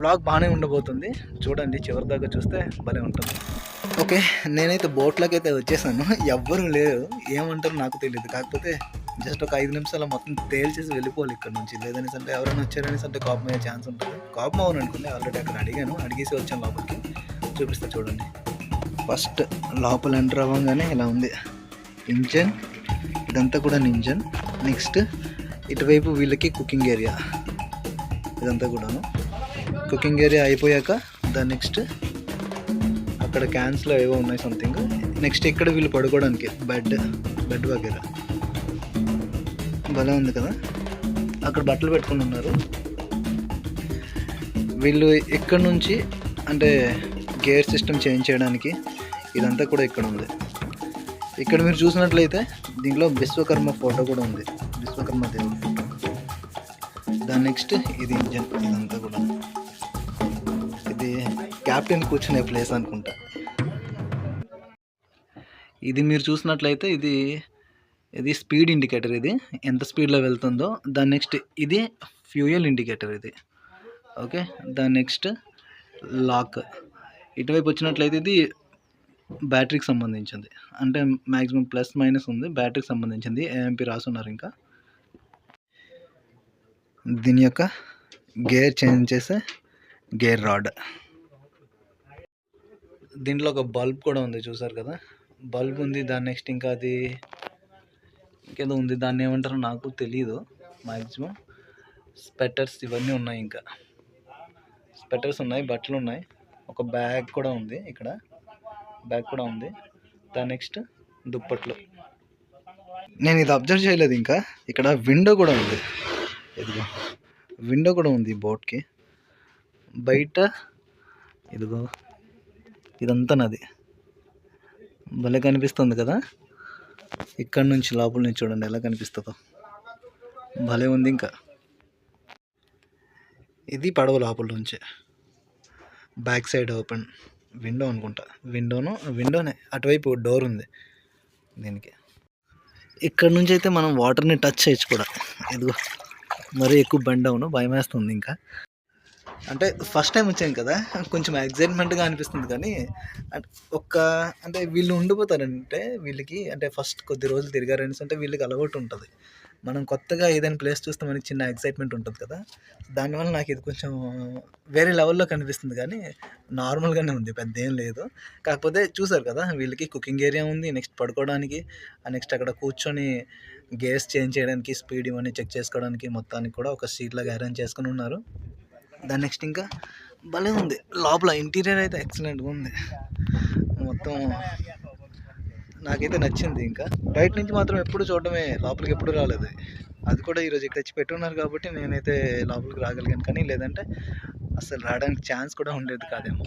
Blog బాగానే ఉండబోతుంది, చూడండి చివరి దాకా చూస్తే భలే ఉంటుంది. ఓకే, నేనైతే బోట్లోకి అయితే వచ్చేసాను. ఎవ్వరూ లేరు, ఏమంటారు నాకు తెలియదు. కాకపోతే జస్ట్ ఒక 5 నిమిషాలు మొత్తం తేల్చేసి వెళ్ళిపోవాలి ఇక్కడ నుంచి. లేదనేసి అంటే ఎవరైనా వచ్చారనేసి అంటే కోపం అయ్యే ఛాన్స్ ఉంటుంది. కోపం అవును అనుకోండి, ఆల్రెడీ అక్కడ అడిగేసి వచ్చాను లోపలికి. చూపిస్తా చూడండి. ఫస్ట్ లోపల ఎంటర్ అవ్వగానే ఇలా ఉంది ఇంజన్, ఇదంతా కూడా ఇంజన్. నెక్స్ట్ ఇటువైపు వీళ్ళకి కుకింగ్ ఏరియా, ఇదంతా కూడాను కుకింగ్ ఏరియా అయిపోయాక దాని నెక్స్ట్ అక్కడ క్యాన్స్లో ఏవో ఉన్నాయి సంథింగ్. నెక్స్ట్ ఇక్కడ వీళ్ళు పడుకోవడానికి బెడ్ వగేర భలే ఉంది కదా. అక్కడ బట్టలు పెట్టుకుని ఉన్నారు వీళ్ళు. ఇక్కడ నుంచి అంటే గేర్ సిస్టమ్ చేంజ్ చేయడానికి ఇదంతా కూడా ఇక్కడ ఉంది. ఇక్కడ మీరు చూసినట్లయితే దీంట్లో విశ్వకర్మ ఫోటో కూడా ఉంది, విశ్వకర్మ దేవుడి ఫోటో. దాని నెక్స్ట్ ఇది ఇంజన్, ఇదంతా కూడా ఇది క్యాప్టెన్ కూర్చునే ప్లేస్ అనుకుంటా. ఇది మీరు చూసినట్లయితే ఇది స్పీడ్ ఇండికేటర్, ఇది ఎంత స్పీడ్లో వెళ్తుందో. దాని నెక్స్ట్ ఇది ఫ్యూయల్ ఇండికేటర్ ఇది. ఓకే, దాని నెక్స్ట్ లాక్. ఇటువైపు వచ్చినట్లయితే ఇది బ్యాటరీకి సంబంధించింది, అంటే మ్యాక్సిమం ప్లస్ మైనస్ ఉంది, బ్యాటరీకి సంబంధించింది. ఏఎంపీ రాసున్నారు. ఇంకా దీని యొక్క గేర్ చేంజ్ చేసే గేర్ రాడ్. దీంట్లో ఒక బల్బ్ కూడా ఉంది, చూసారు కదా, బల్బ్ ఉంది. దాని నెక్స్ట్ ఇంకా అది ఇంకేదో ఉంది, దాన్ని ఏమంటారో నాకు తెలియదు. మ్యాక్సిమం స్పెటర్స్ ఇవన్నీ ఉన్నాయి, ఇంకా స్పెటర్స్ ఉన్నాయి, బట్టలు ఉన్నాయి, ఒక బ్యాగ్ కూడా ఉంది, ఇక్కడ బ్యాగ్ కూడా ఉంది. దాని నెక్స్ట్ దుప్పట్లు. నేను ఇది అబ్జర్వ్ చేయలేదు. ఇంకా ఇక్కడ విండో కూడా ఉంది, ఇదిగో విండో కూడా ఉంది బోట్కి బయట. ఇదిగో ఇదంతా నది, భలే కనిపిస్తుంది కదా. ఇక్కడ నుంచి లోపల నుంచి చూడండి ఎలా కనిపిస్తుందో, భలే ఉంది. ఇంకా ఇది పడవ లోపల నుంచి, బ్యాక్ సైడ్ ఓపెన్ విండో అనుకుంటా. విండోనే, అటువైపు డోర్ ఉంది దీనికి. ఇక్కడ నుంచి అయితే మనం వాటర్ని టచ్ చేయొచ్చు కూడా. ఇదిగో మరీ ఎక్కువ బెండ్ అవును, భయం వేస్తుంది. ఇంకా అంటే ఫస్ట్ టైం వచ్చాను కదా, కొంచెం ఎగ్జైట్మెంట్గా అనిపిస్తుంది. కానీ అంటే వీళ్ళు ఉండిపోతారంటే వీళ్ళకి, అంటే ఫస్ట్ కొద్ది రోజులు తిరిగారనేసి అంటే వీళ్ళకి అలవాటు ఉంటుంది. మనం కొత్తగా ఏదైనా ప్లేస్ చూస్తే మనకి చిన్న ఎగ్జైట్మెంట్ ఉంటుంది కదా, దానివల్ల నాకు ఇది కొంచెం వేరే లెవెల్లో కనిపిస్తుంది. కానీ నార్మల్గానే ఉంది, పెద్ద ఏం లేదు. కాకపోతే చూసారు కదా, వీళ్ళకి కుకింగ్ ఏరియా ఉంది, నెక్స్ట్ పడుకోవడానికి, నెక్స్ట్ అక్కడ కూర్చొని గేర్స్ చేంజ్ చేయడానికి, స్పీడ్ ఇవన్నీ చెక్ చేసుకోవడానికి మొత్తానికి కూడా ఒక సీట్ లాగా అరేంజ్ చేసుకుని ఉన్నారు. దాని నెక్స్ట్ ఇంకా భలే ఉంది లోపల. ఇంటీరియర్ అయితే ఎక్సలెంట్గా ఉంది మొత్తం, నాకైతే నచ్చింది. ఇంకా బయట నుంచి మాత్రం ఎప్పుడు చూడడమే, లోపలికి ఎప్పుడు రాలేదు. అది కూడా ఈరోజు ఇక్కడ తెచ్చి పెట్టున్నారు కాబట్టి నేనైతే లోపలికి రాగలిగాను. కానీ లేదంటే అసలు రావడానికి ఛాన్స్ కూడా ఉండేది కాదేమో.